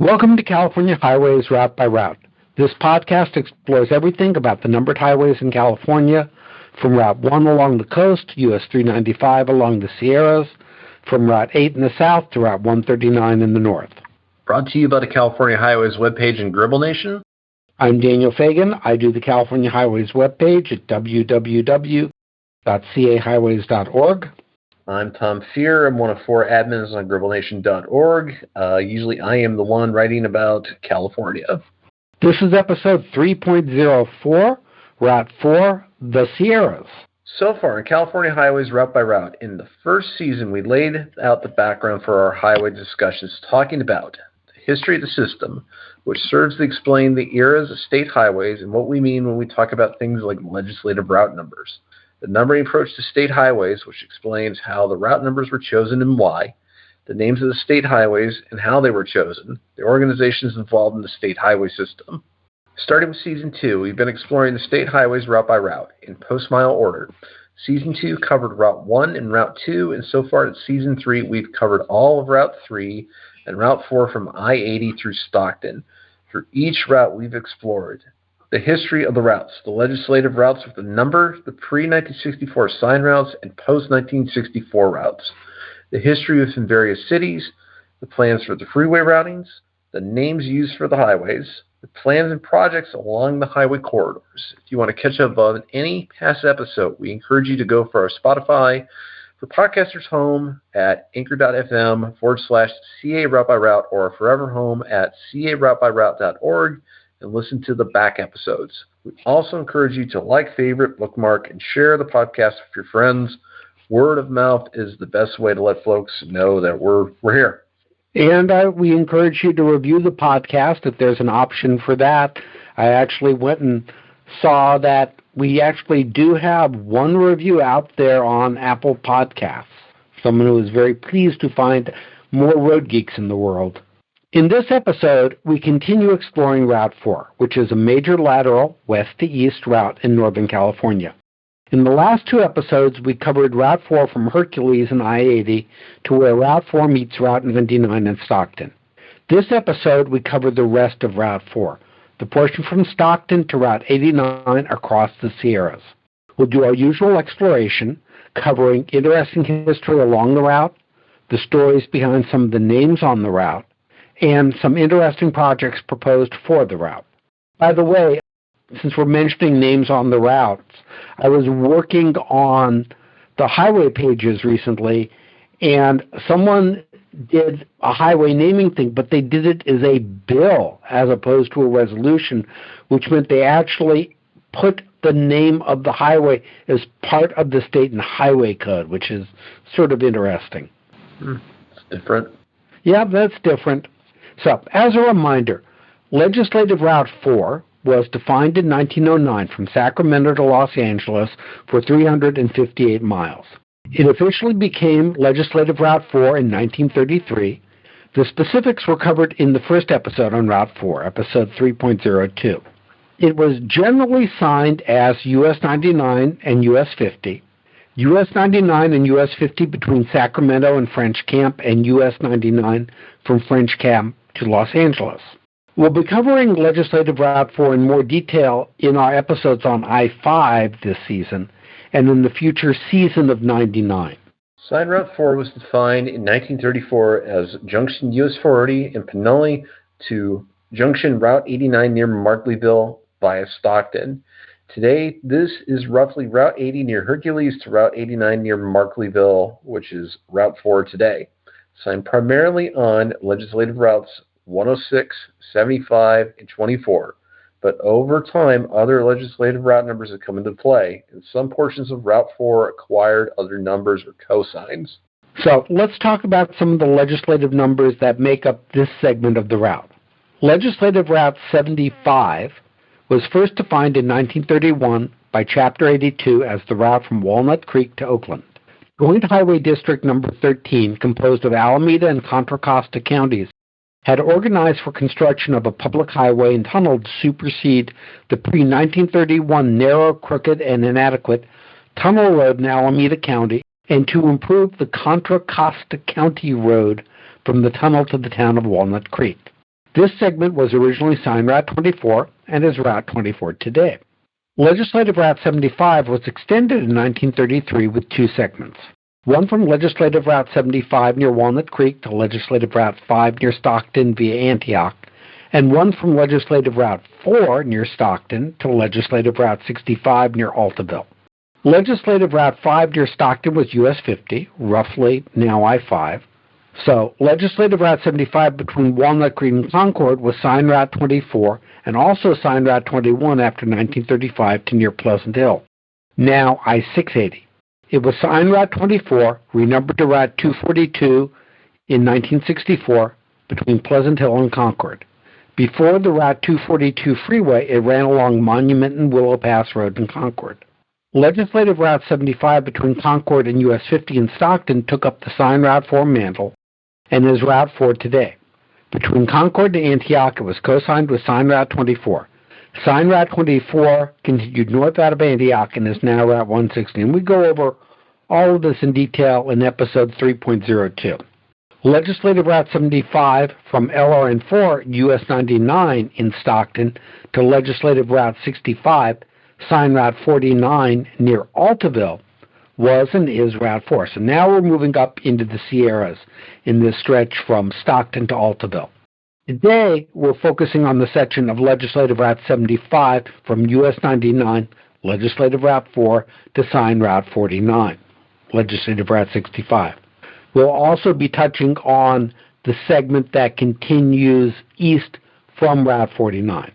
Welcome to California Highways Route by Route. This podcast explores everything about the numbered highways in California, from Route 1 along the coast, US 395 along the Sierras, from Route 8 in the south to Route 139 in the north. Brought to you by the California Highways webpage and Gribble Nation. I'm Daniel Fagan. I do the California Highways webpage at www.cahighways.org. I'm Tom Fear. I'm one of 4 admins on gribblnation.org. Usually I am the one writing about California. This is episode 3.04, Route 4, the Sierras. So far in California Highways Route by Route, in the first season we laid out the background for our highway discussions, talking about the history of the system, which serves to explain the eras of state highways and what we mean when we talk about things like legislative route numbers. The numbering approach to state highways, which explains how the route numbers were chosen and why, the names of the state highways and how they were chosen, the organizations involved in the state highway system. Starting with Season 2, we've been exploring the state highways route by route in post-mile order. Season 2 covered Route 1 and Route 2, and so far in Season 3, we've covered all of Route 3 and Route 4 from I-80 through Stockton. For each route we've explored the history of the routes, the legislative routes with the number, the pre-1964 sign routes, and post-1964 routes, the history within various cities, the plans for the freeway routings, the names used for the highways, the plans and projects along the highway corridors. If you want to catch up on any past episode, we encourage you to go for our Spotify for Podcasters Home at anchor.fm/CA Route by Route or Forever Home at caroutebyroute.org. and listen to the back episodes. We also encourage you to like, favorite, bookmark, and share the podcast with your friends. Word of mouth is the best way to let folks know that we're here. And we encourage you to review the podcast if there's an option for that. I actually went and saw that we actually do have one review out there on Apple Podcasts. Someone who is very pleased to find more road geeks in the world. In this episode, we continue exploring Route 4, which is a major lateral west-to-east route in Northern California. In the last 2 episodes, we covered Route 4 from Hercules and I-80 to where Route 4 meets Route 99 in Stockton. This episode, we covered the rest of Route 4, the portion from Stockton to Route 89 across the Sierras. We'll do our usual exploration, covering interesting history along the route, the stories behind some of the names on the route, and some interesting projects proposed for the route. By the way, since we're mentioning names on the routes, I was working on the highway pages recently, and someone did a highway naming thing, but they did it as a bill as opposed to a resolution, which meant they actually put the name of the highway as part of the state and highway code, which is sort of interesting. It's different. Yeah, that's different. So, as a reminder, Legislative Route 4 was defined in 1909 from Sacramento to Los Angeles for 358 miles. It officially became Legislative Route 4 in 1933. The specifics were covered in the first episode on Route 4, episode 3.02. It was generally signed as US 99 and US 50. US 99 and US 50 between Sacramento and French Camp, and US 99 from French Camp to Los Angeles. We'll be covering Legislative Route 4 in more detail in our episodes on I-5 this season and in the future season of 99. Sign Route 4 was defined in 1934 as Junction US 480 in Pinelli to Junction Route 89 near Markleville via Stockton. Today, this is roughly Route 80 near Hercules to Route 89 near Markleville, which is Route 4 today. Signed primarily on legislative routes 106, 75, and 24. But over time, other legislative route numbers have come into play, and some portions of Route 4 acquired other numbers or cosigns. So let's talk about some of the legislative numbers that make up this segment of the route. Legislative Route 75 was first defined in 1931 by Chapter 82 as the route from Walnut Creek to Oakland. Joint Highway District Number 13, composed of Alameda and Contra Costa counties, had organized for construction of a public highway and tunnel to supersede the pre-1931 narrow, crooked, and inadequate Tunnel Road in Alameda County, and to improve the Contra Costa County Road from the tunnel to the town of Walnut Creek. This segment was originally signed Route 24 and is Route 24 today. Legislative Route 75 was extended in 1933 with two segments. One from Legislative Route 75 near Walnut Creek to Legislative Route 5 near Stockton via Antioch, and one from Legislative Route 4 near Stockton to Legislative Route 65 near Altaville. Legislative Route 5 near Stockton was US 50, roughly now I-5. So, Legislative Route 75 between Walnut Creek and Concord was signed Route 24 and also signed Route 21 after 1935 to near Pleasant Hill, now I-680. It was signed Route 24, renumbered to Route 242 in 1964 between Pleasant Hill and Concord. Before the Route 242 freeway, it ran along Monument and Willow Pass Road in Concord. Legislative Route 75 between Concord and US 50 in Stockton took up the signed Route 4 mantle and is Route 4 today. Between Concord and Antioch, it was co-signed with signed Route 24. Signed Route 24 continued north out of Antioch and is now Route 160. And we go over all of this in detail in episode 3.02. Legislative Route 75 from LRN4 US 99 in Stockton to Legislative Route 65, signed Route 49 near Altaville, was and is Route 4. So now we're moving up into the Sierras in this stretch from Stockton to Altaville. Today, we're focusing on the section of Legislative Route 75 from US 99, Legislative Route 4 to signed Route 49, Legislative Route 65. We'll also be touching on the segment that continues east from Route 49.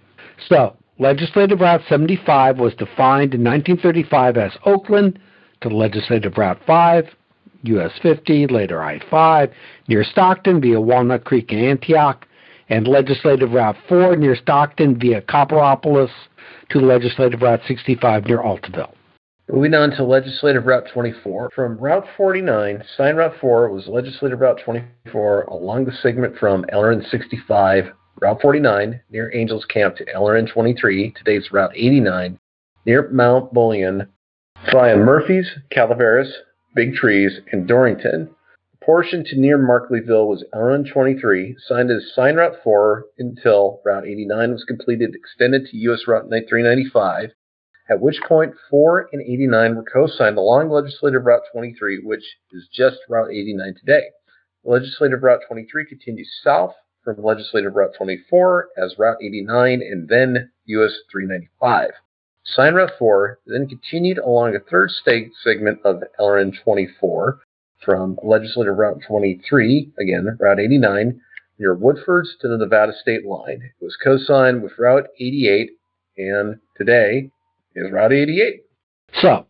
So, Legislative Route 75 was defined in 1935 as Oakland to Legislative Route 5, US 50, later I-5, near Stockton via Walnut Creek and Antioch, and Legislative Route 4 near Stockton via Copperopolis to Legislative Route 65 near Altaville. Moving on to Legislative Route 24. From Route 49, signed Route 4 was Legislative Route 24 along the segment from LRN 65, Route 49 near Angels Camp to LRN 23, today's Route 89, near Mount Bullion, via Murphy's, Calaveras, Big Trees, and Dorrington. The portion to near Markleville was LRN 23, signed as signed Route 4 until Route 89 was completed, extended to US Route 395, at which point 4 and 89 were co-signed along Legislative Route 23, which is just Route 89 today. Legislative Route 23 continues south from Legislative Route 24 as Route 89 and then US 395. Signed Route 4 then continued along a third state segment of LRN 24 from Legislative Route 23, again Route 89, near Woodford's to the Nevada state line. It was co-signed with Route 88 and today is Route 88. So,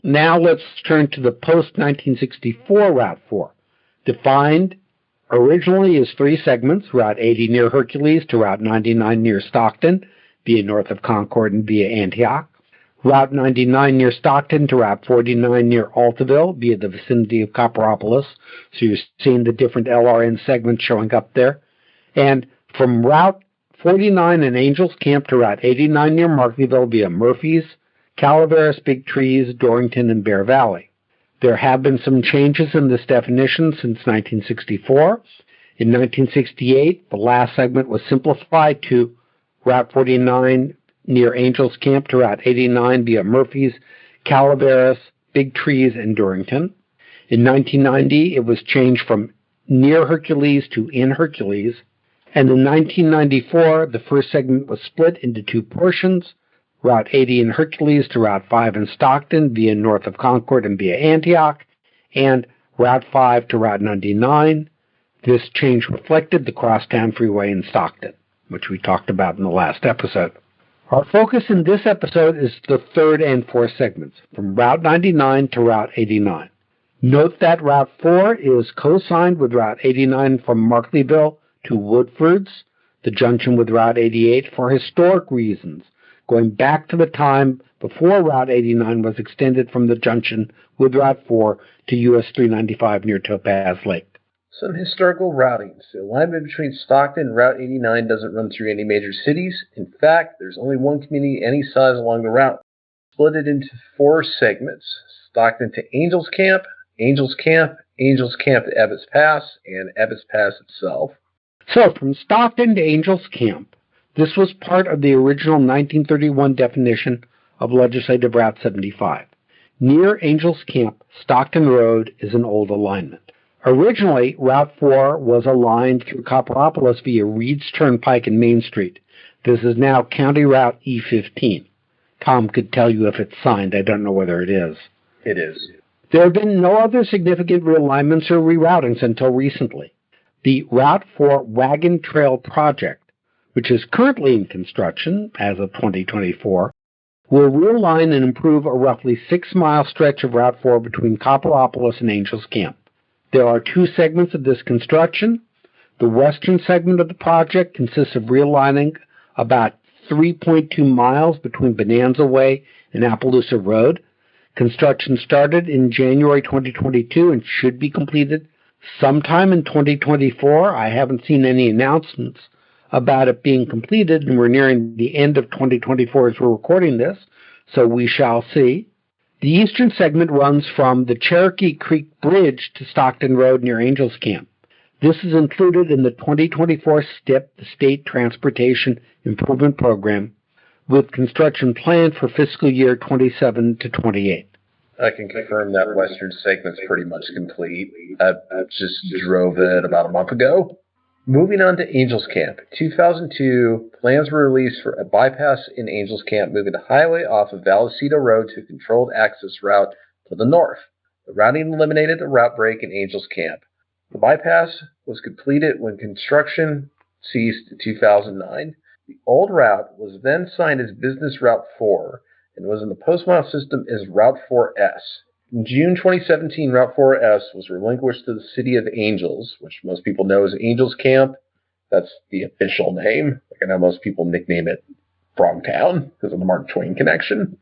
now let's turn to the post-1964 Route 4. Defined originally as three segments, Route 80 near Hercules to Route 99 near Stockton, via north of Concord and via Antioch. Route 99 near Stockton to Route 49 near Altaville via the vicinity of Copperopolis. So you're seeing the different LRN segments showing up there. And from Route 49 and Angels Camp to Route 89 near Markleville via Murphy's, Calaveras, Big Trees, Dorrington, and Bear Valley. There have been some changes in this definition since 1964. In 1968, the last segment was simplified to Route 49 near Angels Camp to Route 89 via Murphy's, Calaveras, Big Trees, and Dorrington. In 1990, it was changed from near Hercules to in Hercules. And in 1994, the first segment was split into two portions, Route 80 in Hercules to Route 5 in Stockton via north of Concord and via Antioch, and Route 5 to Route 99. This change reflected the Crosstown Freeway in Stockton, which we talked about in the last episode. Our focus in this episode is the third and fourth segments, from Route 99 to Route 89. Note that Route 4 is co-signed with Route 89 from Markleville to Woodford's, the junction with Route 88, for historic reasons, going back to the time before Route 89 was extended from the junction with Route 4 to US 395 near Topaz Lake. Some historical routings. The alignment between Stockton and Route 89 doesn't run through any major cities. In fact, there's only one community any size along the route. Split it into four segments: Stockton to Angels Camp, Angels Camp, Angels Camp to Ebbetts Pass, and Ebbetts Pass itself. So, from Stockton to Angels Camp, this was part of the original 1931 definition of Legislative Route 75. Near Angels Camp, Stockton Road is an old alignment. Originally, Route 4 was aligned through Copperopolis via Reed's Turnpike and Main Street. This is now County Route E15. Tom could tell you if it's signed. I don't know whether it is. It is. There have been no other significant realignments or reroutings until recently. The Route 4 Wagon Trail Project, which is currently in construction as of 2024, will realign and improve a roughly 6-mile stretch of Route 4 between Copperopolis and Angels Camp. There are 2 segments of this construction. The western segment of the project consists of realigning about 3.2 miles between Bonanza Way and Appaloosa Road. Construction started in January 2022 and should be completed sometime in 2024. I haven't seen any announcements about it being completed, and we're nearing the end of 2024 as we're recording this, so we shall see. The eastern segment runs from the Cherokee Creek Bridge to Stockton Road near Angels Camp. This is included in the 2024 STIP, the State Transportation Improvement Program, with construction planned for fiscal year 27 to 28. I can confirm that western segment's pretty much complete. I just drove it about a month ago. Moving on to Angels Camp. In 2002, plans were released for a bypass in Angels Camp, moving the highway off of Vallecito Road to a controlled access route to the north. The routing eliminated a route break in Angels Camp. The bypass was completed when construction ceased in 2009. The old route was then signed as Business Route 4 and was in the post-mile system as Route 4S. In June 2017, Route 4S was relinquished to the City of Angels, which most people know as Angels Camp. That's the official name. I know most people nickname it Frogtown because of the Mark Twain connection.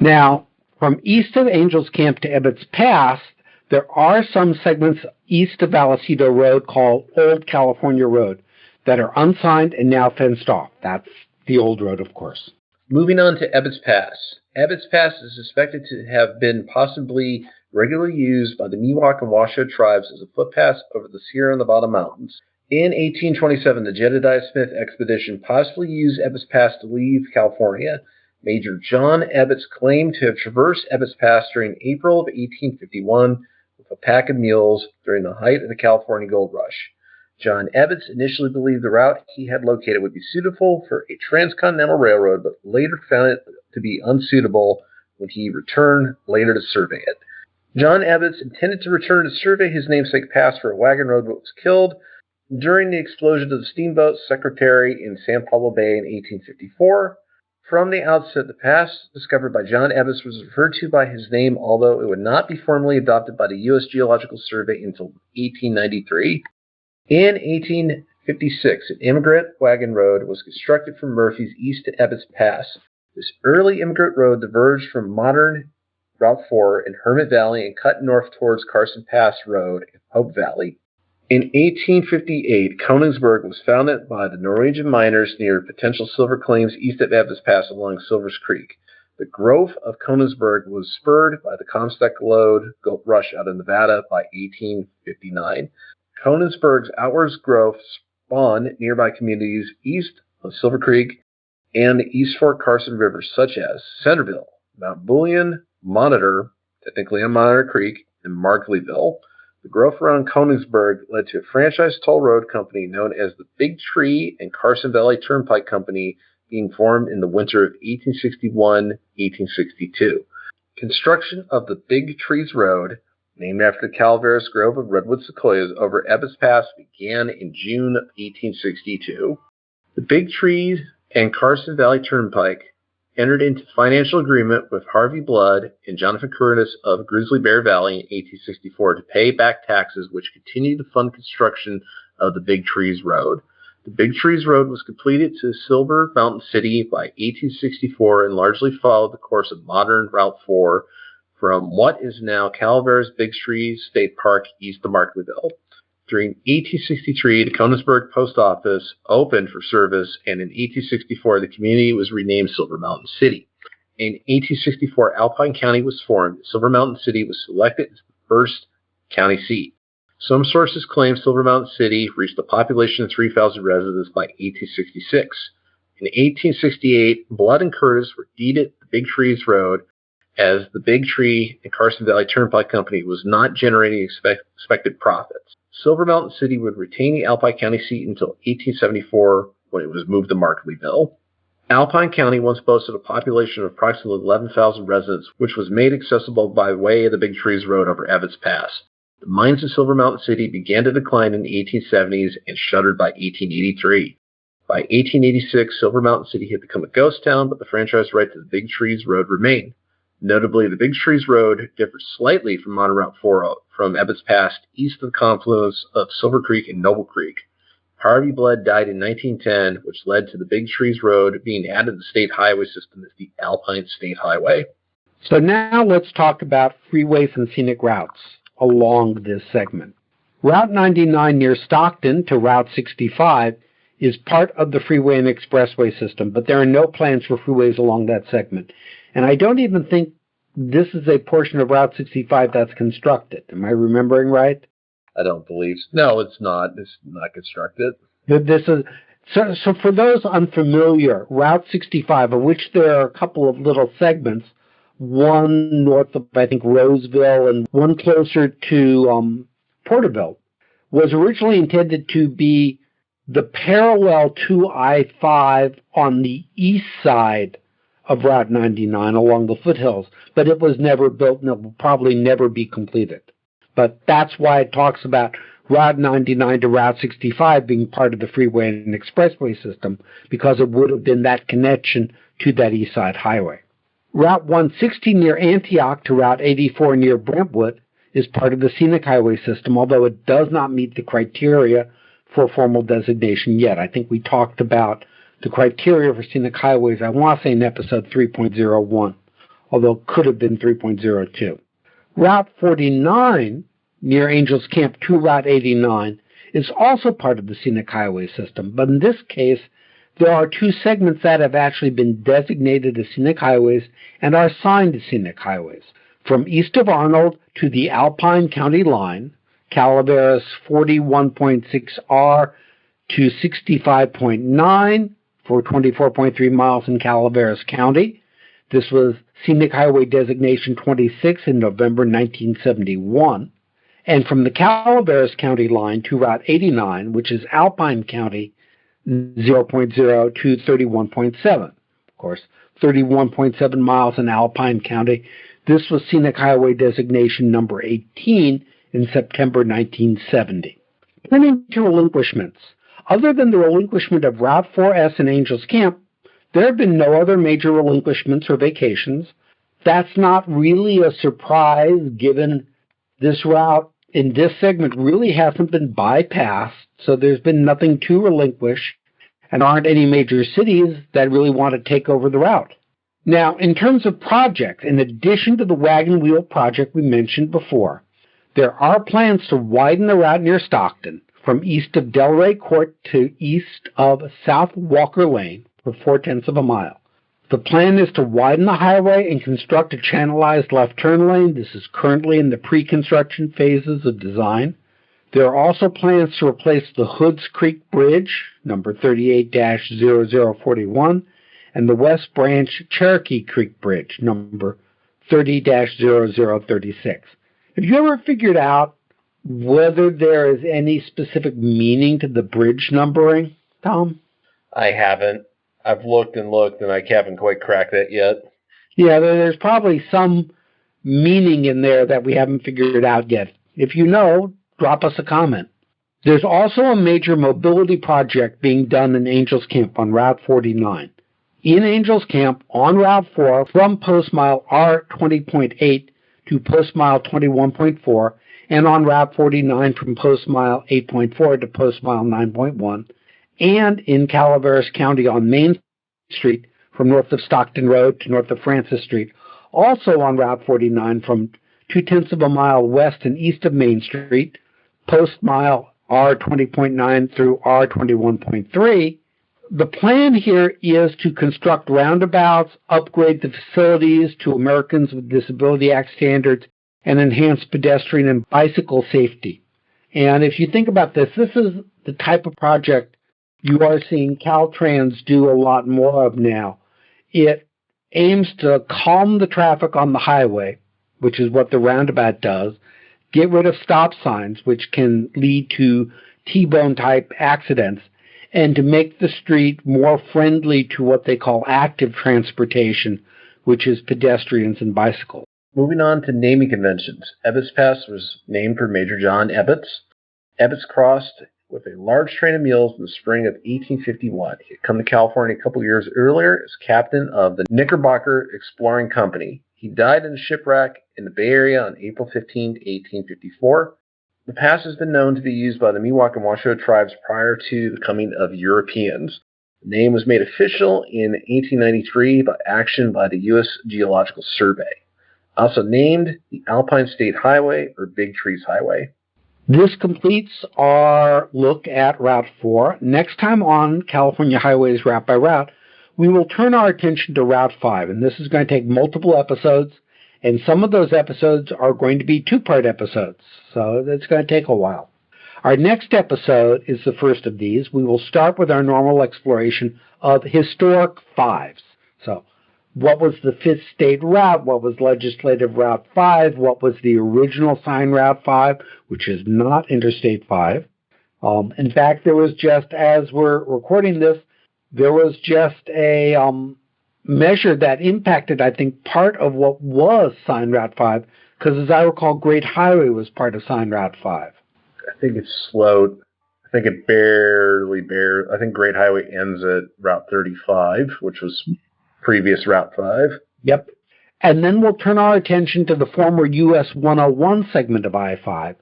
Now, from east of Angels Camp to Ebbetts Pass, there are some segments east of Vallecito Road called Old California Road that are unsigned and now fenced off. That's the old road, of course. Moving on to Ebbetts Pass. Ebbetts Pass is suspected to have been possibly regularly used by the Miwok and Washoe tribes as a footpath over the Sierra Nevada mountains. In 1827, the Jedediah Smith expedition possibly used Ebbetts Pass to leave California. Major John Ebbetts claimed to have traversed Ebbetts Pass during April of 1851 with a pack of mules during the height of the California gold rush. John Ebbetts initially believed the route he had located would be suitable for a transcontinental railroad, but later found it to be unsuitable when he returned later to survey it. John Ebbetts intended to return to survey his namesake pass for a wagon road, but was killed during the explosion of the steamboat Secretary in San Pablo Bay in 1854. From the outset, the pass discovered by John Ebbetts was referred to by his name, although it would not be formally adopted by the U.S. Geological Survey until 1893. In 1856, an immigrant wagon road was constructed from Murphy's east to Ebbetts Pass. This early immigrant road diverged from modern Route 4 in Hermit Valley and cut north towards Carson Pass Road in Hope Valley. In 1858, Koningsberg was founded by the Norwegian miners near potential silver claims east of Ebbetts Pass along Silver's Creek. The growth of Koningsberg was spurred by the Comstock Lode gold rush out of Nevada by 1859. Koningsberg's outwards growth spawned nearby communities east of Silver Creek and the East Fork Carson rivers, such as Centerville, Mount Bullion, Monitor, technically on Monitor Creek, and Markleville. The growth around Koningsberg led to a franchise toll road company known as the Big Tree and Carson Valley Turnpike Company being formed in the winter of 1861-1862. Construction of the Big Trees Road, named after the Calaveras Grove of redwood sequoias over Ebbetts Pass, began in June of 1862. The Big Trees and Carson Valley Turnpike entered into financial agreement with Harvey Blood and Jonathan Curtis of Grizzly Bear Valley in 1864 to pay back taxes, which continued to fund construction of the Big Trees Road. The Big Trees Road was completed to Silver Mountain City by 1864 and largely followed the course of modern Route 4 from what is now Calaveras Big Trees State Park east of Markleville. During 1863, the Koningsberg Post Office opened for service, and in 1864, the community was renamed Silver Mountain City. In 1864, Alpine County was formed. Silver Mountain City was selected as the first county seat. Some sources claim Silver Mountain City reached a population of 3,000 residents by 1866. In 1868, Blood and Curtis were deeded the Big Trees Road as the Big Tree and Carson Valley Turnpike Company was not generating expected profits. Silver Mountain City would retain the Alpine County seat until 1874 when it was moved to Markleville. Alpine County once boasted a population of approximately 11,000 residents, which was made accessible by way of the Big Trees Road over Ebbetts Pass. The mines in Silver Mountain City began to decline in the 1870s and shuttered by 1883. By 1886, Silver Mountain City had become a ghost town, but the franchise right to the Big Trees Road remained. Notably, the Big Trees Road differs slightly from modern Route 4 from Ebbetts Pass east of the confluence of Silver Creek and Noble Creek. Harvey Blood died in 1910, which led to the Big Trees Road being added to the state highway system as the Alpine State Highway. So now let's talk about freeways and scenic routes along this segment. Route 99 near Stockton to Route 65 is part of the freeway and expressway system, but there are no plans for freeways along that segment. And I don't even think this is a portion of Route 65 that's constructed. Am I remembering right? I don't believe so. No, it's not. It's not constructed. This is so for those unfamiliar, Route 65, of which there are a couple of little segments, one north of, I think, Roseville and one closer to Porterville, was originally intended to be the parallel to I-5 on the east side of Route 99 along the foothills, but it was never built and it will probably never be completed. But that's why it talks about Route 99 to Route 65 being part of the freeway and expressway system, because it would have been that connection to that east side highway. Route 160 near Antioch to Route 84 near Brentwood is part of the scenic highway system, although it does not meet the criteria for formal designation yet. I think we talked about the criteria for scenic highways, I want to say in episode 3.01, although it could have been 3.02. Route 49 near Angels Camp to Route 89 is also part of the scenic highway system, but in this case, there are two segments that have actually been designated as scenic highways and are assigned to scenic highways. From east of Arnold to the Alpine County line, Calaveras 41.6R to 65.9 for 24.3 miles in Calaveras County. This was Scenic Highway Designation 26 in November 1971. And from the Calaveras County line to Route 89, which is Alpine County, 0.0 to 31.7. Of course, 31.7 miles in Alpine County. This was Scenic Highway Designation number 18 in September 1970. Turning to relinquishments. Other than the relinquishment of Route 4S in Angels Camp, there have been no other major relinquishments or vacations. That's not really a surprise, given this route in this segment really hasn't been bypassed, so there's been nothing to relinquish, and aren't any major cities that really want to take over the route. Now, in terms of projects, in addition to the wagon wheel project we mentioned before, there are plans to widen the route near Stockton from east of Delray Court to east of South Walker Lane for 0.4 of a mile. The plan is to widen the highway and construct a channelized left turn lane. This is currently in the pre-construction phases of design. There are also plans to replace the Hoods Creek Bridge, number 38-0041, and the West Branch Cherokee Creek Bridge, number 30-0036. Have you ever figured out whether there is any specific meaning to the bridge numbering, Tom? I haven't. I've looked and I haven't quite cracked that yet. Yeah, there's probably some meaning in there that we haven't figured out yet. If you know, drop us a comment. There's also a major mobility project being done in Angels Camp on Route 49. In Angels Camp on Route 4 from post mile R20.8 to post mile 21.4, and on Route 49 from post mile 8.4 to post mile 9.1, and in Calaveras County on Main Street from north of Stockton Road to north of Francis Street, also on Route 49 from 0.2 of a mile west and east of Main Street, post mile R20.9 through R21.3. The plan here is to construct roundabouts, upgrade the facilities to Americans with Disability Act standards, and enhance pedestrian and bicycle safety. And if you think about this, this is the type of project you are seeing Caltrans do a lot more of now. It aims to calm the traffic on the highway, which is what the roundabout does, get rid of stop signs, which can lead to T-bone type accidents, and to make the street more friendly to what they call active transportation, which is pedestrians and bicycles. Moving on to naming conventions. Ebbetts Pass was named for Major John Ebbetts. Ebbetts crossed with a large train of mules in the spring of 1851. He had come to California a couple of years earlier as captain of the Knickerbocker Exploring Company. He died in a shipwreck in the Bay Area on April 15, 1854. The pass has been known to be used by the Miwok and Washoe tribes prior to the coming of Europeans. The name was made official in 1893 by action by the U.S. Geological Survey. Also named the Alpine State Highway or Big Trees Highway. This completes our look at Route 4. Next time on California Highways Route by Route, we will turn our attention to Route 5, and this is going to take multiple episodes, and some of those episodes are going to be two-part episodes, so it's going to take a while. Our next episode is the first of these. We will start with our normal exploration of historic fives. So, what was the Fifth State Route? What was Legislative Route 5? What was the original sign Route 5, which is not Interstate 5? In fact, there was just, as we're recording this, there was just a measure that impacted, I think, part of what was sign Route 5, because as I recall, Great Highway was part of sign Route 5. I think it's slowed. I think it barely. I think Great Highway ends at Route 35, which was previous Route 5. Yep. And then we'll turn our attention to the former US 101 segment of I-5,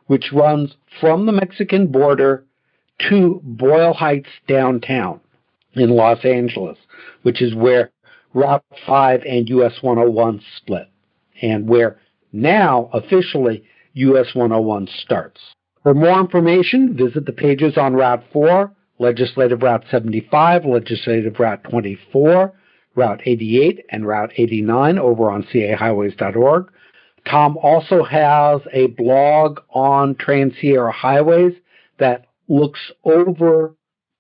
which runs from the Mexican border to Boyle Heights downtown in Los Angeles, which is where Route 5 and US 101 split, and where now officially US 101 starts. For more information, visit the pages on Route 4, Legislative Route 75, Legislative Route 24, Route 88, and Route 89 over on cahighways.org. Tom also has a blog on Trans-Sierra Highways that looks over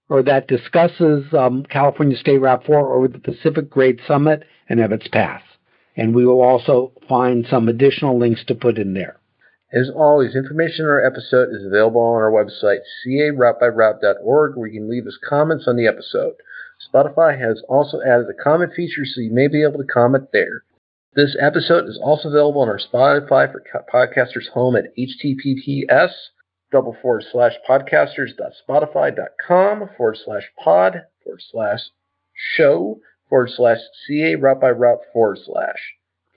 or that discusses California State Route 4 over the Pacific Grade Summit and Ebbetts Pass. And we will also find some additional links to put in there. As always, information on our episode is available on our website, caroutebyroute.org, where you can leave us comments on the episode. Spotify has also added a comment feature, so you may be able to comment there. This episode is also available on our Spotify for podcasters home at https://podcasters.spotify.com/pod/show/ca-route-by-route/.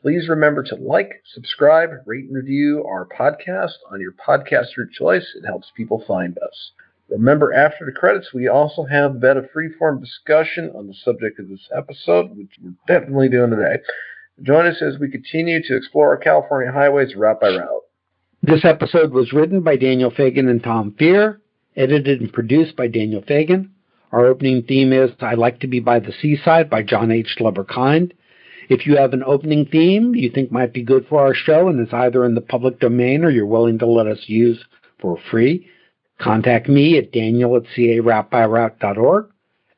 Please remember to like, subscribe, rate, and review our podcast on your podcaster choice. It helps people find us. Remember, after the credits, we also have a bit of free-form discussion on the subject of this episode, which we're definitely doing today. Join us as we continue to explore our California highways route by route. This episode was written by Daniel Fagan and Tom Fear, edited and produced by Daniel Fagan. Our opening theme is I Like to Be by the Seaside by John H. Loverkind. If you have an opening theme you think might be good for our show and is either in the public domain or you're willing to let us use for free, contact me at daniel@caroutebyroute.org.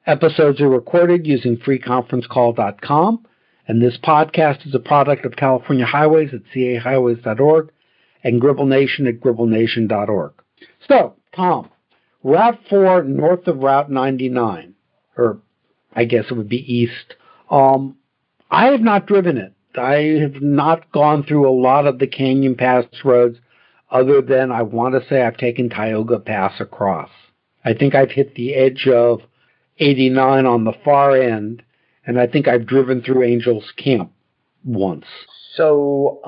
Episodes are recorded using freeconferencecall.com, and this podcast is a product of California Highways at cahighways.org and Gribble Nation at gribblnation.org. So, Tom, Route 4 north of Route 99, or I guess it would be east, I have not driven it. I have not gone through a lot of the Canyon Pass roads other than I want to say I've taken Tioga Pass across. I think I've hit the edge of 89 on the far end, and I think I've driven through Angels Camp once. So,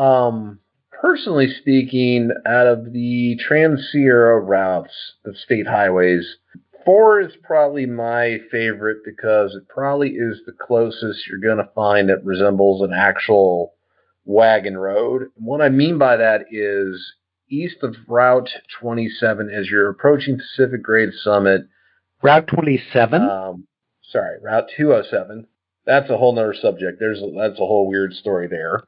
personally speaking, out of the Trans-Sierra routes, the state highways, 4 is probably my favorite because it probably is the closest you're going to find that resembles an actual wagon road. And what I mean by that is east of Route 27 as you're approaching Pacific Grade Summit. Route 27? Route 207. That's a whole nother subject. That's a whole weird story there.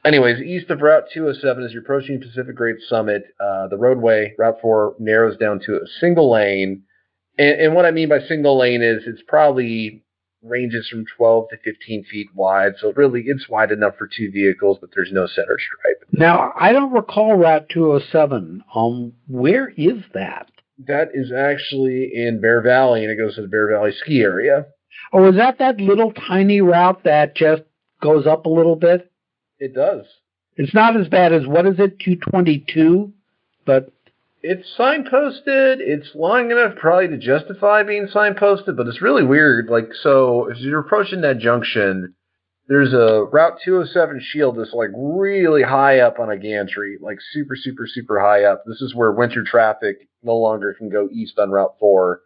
Anyways, east of Route 207, as you're approaching Pacific Grade Summit, the roadway, Route 4, narrows down to a single lane. And what I mean by single lane is it's probably ranges from 12 to 15 feet wide. So really, it's wide enough for two vehicles, but there's no center stripe. Now, I don't recall Route 207. Where is that? That is actually in Bear Valley, and it goes to the Bear Valley ski area. Oh, is that little tiny route that just goes up a little bit? It does. It's not as bad as, what is it, 222? But it's signposted. It's long enough probably to justify being signposted, but it's really weird. Like, so as you're approaching that junction, there's a Route 207 shield that's like really high up on a gantry, like super, super, super high up. This is where winter traffic no longer can go east on Route 4,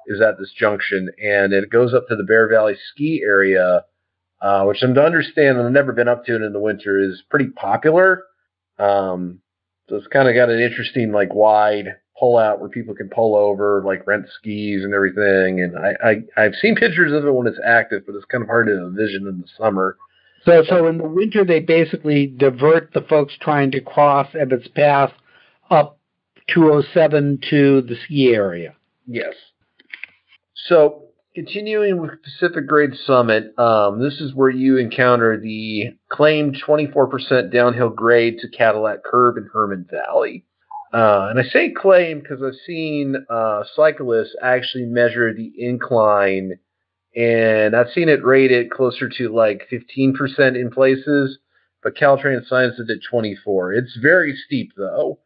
is at this junction. And it goes up to the Bear Valley ski area, which I'm to understand, and I've never been up to it in the winter, is pretty popular. So it's kind of got an interesting, like, wide pull-out where people can pull over, like, rent skis and everything. And I've seen pictures of it when it's active, but it's kind of hard to envision in the summer. So in the winter, they basically divert the folks trying to cross Ebbetts Pass up 207 to the ski area. Yes. So continuing with Pacific Grade Summit, this is where you encounter the claimed 24% downhill grade to Cadillac Curve in Hermit Valley. And I say claim because I've seen cyclists actually measure the incline, and I've seen it rated closer to like 15% in places, but Caltrain signs it at 24%. It's very steep, though.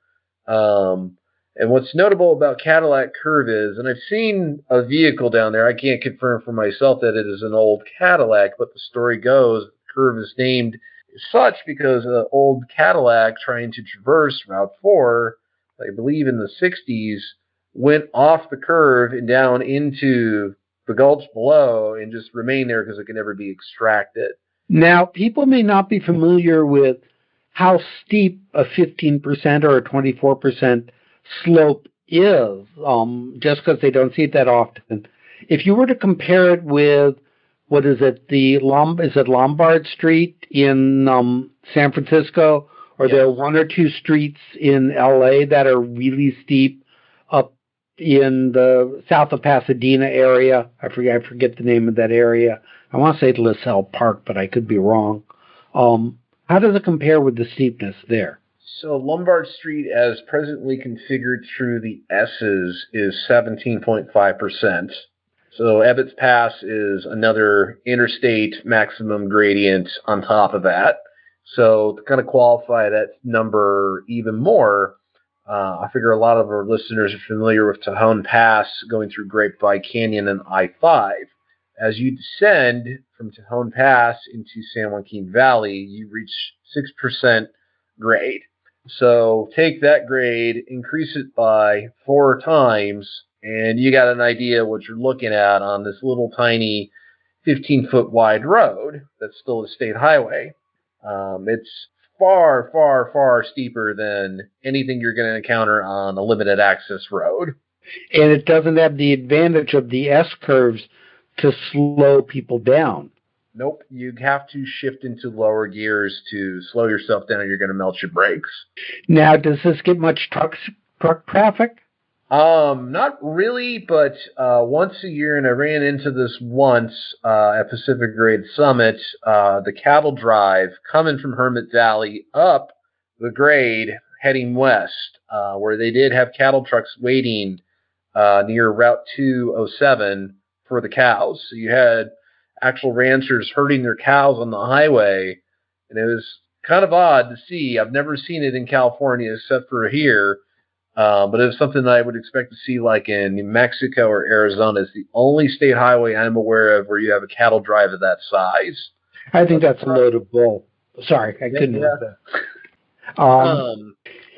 And what's notable about Cadillac Curve is, and I've seen a vehicle down there, I can't confirm for myself that it is an old Cadillac, but the story goes, the curve is named such because an old Cadillac trying to traverse Route 4, I believe in the 60s, went off the curve and down into the gulch below and just remained there because it could never be extracted. Now, people may not be familiar with how steep a 15% or a 24% slope is, just because they don't see it that often. If you were to compare it with, what is it, is it Lombard Street in San Francisco, or yes, there are one or two streets in LA that are really steep up in the south of Pasadena area. I forget the name of that area. I want to say LaSalle Park, but I could be wrong. How does it compare with the steepness there? So Lombard Street, as presently configured through the S's, is 17.5%. So Ebbetts Pass is another interstate maximum gradient on top of that. So to kind of qualify that number even more, I figure a lot of our listeners are familiar with Tejon Pass going through Grapevine Canyon and I-5. As you descend from Tejon Pass into San Joaquin Valley, you reach 6% grade. So take that grade, increase it by 4 times, and you got an idea what you're looking at on this little tiny 15-foot wide road that's still a state highway. It's far, far, far steeper than anything you're going to encounter on a limited access road. And it doesn't have the advantage of the S-curves to slow people down. Nope, you have to shift into lower gears to slow yourself down, or you're going to melt your brakes. Now, does this get much truck traffic? Not really, but once a year, and I ran into this once at Pacific Grade Summit, the cattle drive coming from Hermit Valley up the grade heading west, where they did have cattle trucks waiting near Route 207 for the cows. So you had actual ranchers herding their cows on the highway, and it was kind of odd to see. I've never seen it in California except for here, but it was something that I would expect to see like in New Mexico or Arizona. It's the only state highway I'm aware of where you have a cattle drive of that size. I think that's a load of bull. Sorry, I couldn't help that.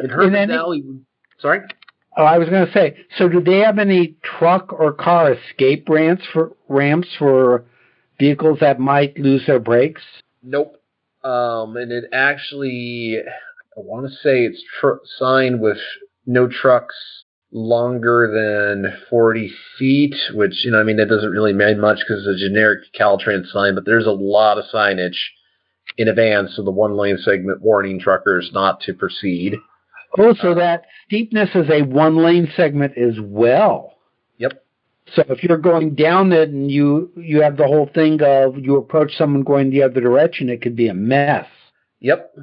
In Hermit Valley, sorry? Oh, I was going to say, so do they have any truck or car escape ramps for vehicles that might lose their brakes? Nope. And it actually, I want to say it's signed with no trucks longer than 40 feet, which, it doesn't really mean much because it's a generic Caltrans sign, but there's a lot of signage in advance of the one-lane segment warning truckers not to proceed. Oh, so that steepness is a one-lane segment as well. Yep. So if you're going down it and you have the whole thing of you approach someone going the other direction, it could be a mess. Yep.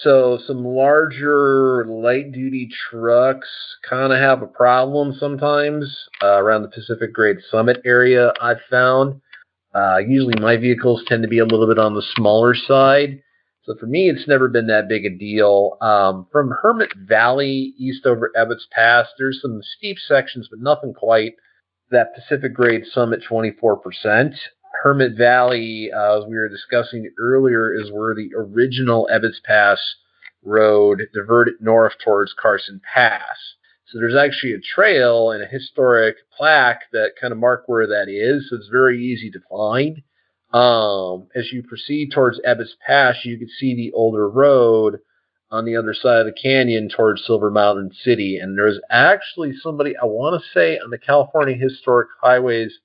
So some larger light-duty trucks kind of have a problem sometimes around the Pacific Grade Summit area, I've found. Usually my vehicles tend to be a little bit on the smaller side. So for me, it's never been that big a deal. From Hermit Valley east over Ebbetts Pass, there's some steep sections, but nothing quite that Pacific Grade Summit 24%. Hermit Valley, as we were discussing earlier, is where the original Ebbetts Pass road diverted north towards Carson Pass. So there's actually a trail and a historic plaque that kind of mark where that is. So it's very easy to find. As you proceed towards Ebbetts Pass, you can see the older road on the other side of the canyon towards Silver Mountain City. And there's actually somebody, I want to say, on the California Historic Highways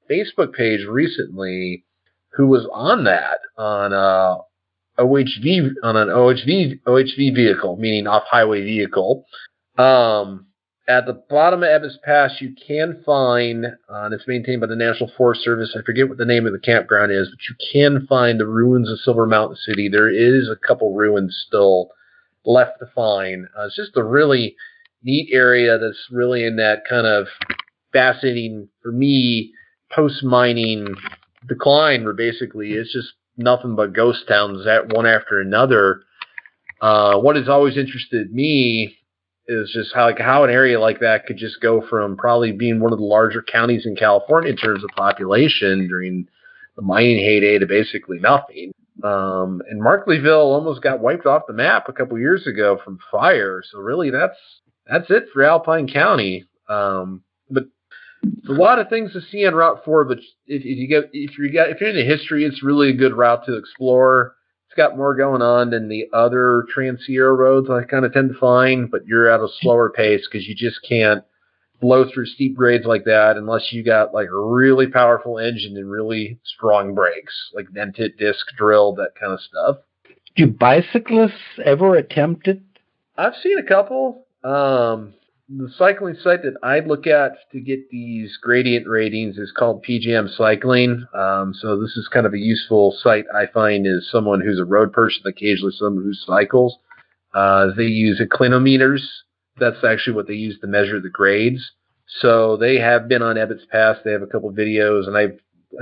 Facebook page recently who was on that on an OHV vehicle, meaning off-highway vehicle. At the bottom of Ebbetts Pass, you can find, and it's maintained by the National Forest Service. I forget what the name of the campground is, but you can find the ruins of Silver Mountain City. There is a couple ruins still left to find. It's just a really neat area that's really in that kind of fascinating, for me, post-mining decline, where basically it's just nothing but ghost towns, one after another. What has always interested me is just how an area like that could just go from probably being one of the larger counties in California in terms of population during the mining heyday to basically nothing. And Markleville almost got wiped off the map a couple of years ago from fire. So really, that's it for Alpine County. But a lot of things to see on Route 4. But if you're into history, it's really a good route to explore. It's got more going on than the other Trans-Sierra roads I kind of tend to find, but you're at a slower pace because you just can't blow through steep grades like that unless you got like a really powerful engine and really strong brakes, like vented disc drilled, that kind of stuff. Do bicyclists ever attempt it? I've seen a couple. The cycling site that I'd look at to get these gradient ratings is called PGM Cycling. So this is kind of a useful site I find as someone who's a road person, occasionally someone who cycles. They use inclinometers. That's actually what they use to measure the grades. So they have been on Ebbetts Pass. They have a couple videos, and I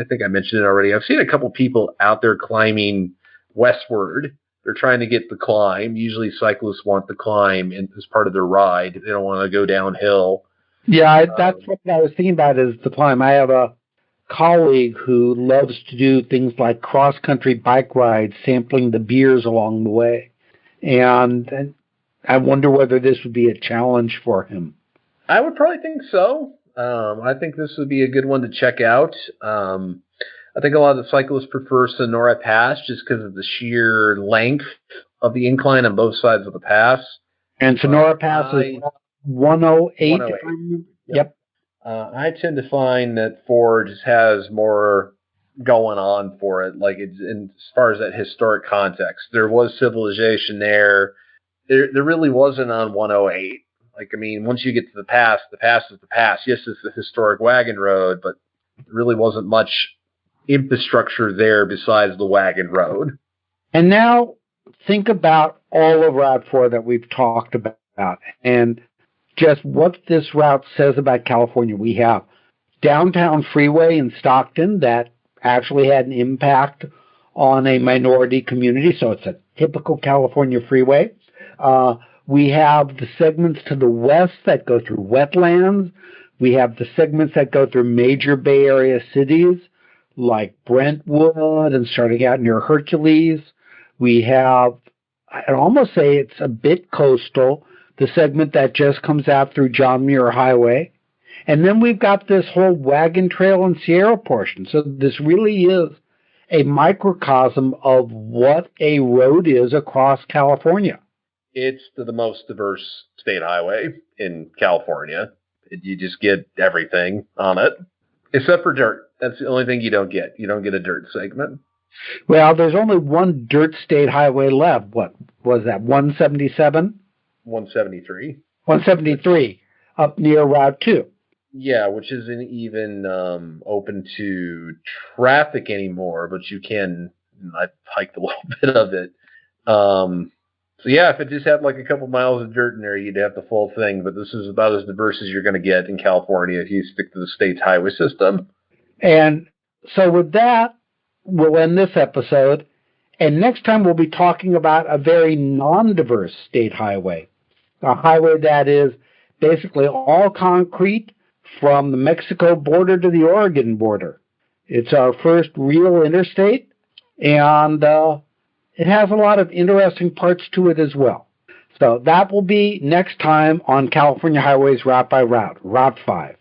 think I mentioned it already. I've seen a couple people out there climbing westward. They're trying to get the climb. Usually cyclists want the climb as part of their ride. They don't want to go downhill. Yeah, that's what I was thinking about is the climb. I have a colleague who loves to do things like cross-country bike rides, sampling the beers along the way. And I wonder whether this would be a challenge for him. I would probably think so. I think this would be a good one to check out. I think a lot of the cyclists prefer Sonora Pass just because of the sheer length of the incline on both sides of the pass. And Sonora Pass is 108. 108. Yep. I tend to find that Ford just has more going on for it. Like it's as far as that historic context, there was civilization there. There really wasn't on 108. Like, I mean, once you get to the pass is the pass. Yes, it's the historic wagon road, but there really wasn't much infrastructure there besides the wagon road. And now think about all of Route 4 that we've talked about and just what this route says about California. We have downtown freeway in Stockton that actually had an impact on a minority community, so it's a typical California freeway. We have the segments to the west that go through wetlands. We have the segments that go through major Bay Area cities like Brentwood and starting out near Hercules. We have, I'd almost say it's a bit coastal, the segment that just comes out through John Muir Highway. And then we've got this whole Wagon Trail and Sierra portion. So this really is a microcosm of what a road is across California. It's the most diverse state highway in California. You just get everything on it, except for dirt. That's the only thing you don't get. You don't get a dirt segment. Well, there's only one dirt state highway left. What was that, 177? 173. 173, up near Route 2. Yeah, which isn't even open to traffic anymore, but you can. I hiked a little bit of it. So yeah, if it just had like a couple miles of dirt in there, you'd have the full thing. But this is about as diverse as you're going to get in California if you stick to the state's highway system. And so with that, we'll end this episode. And next time we'll be talking about a very non-diverse state highway. A highway that is basically all concrete from the Mexico border to the Oregon border. It's our first real interstate, and it has a lot of interesting parts to it as well. So that will be next time on California Highways Route by Route, Route 5.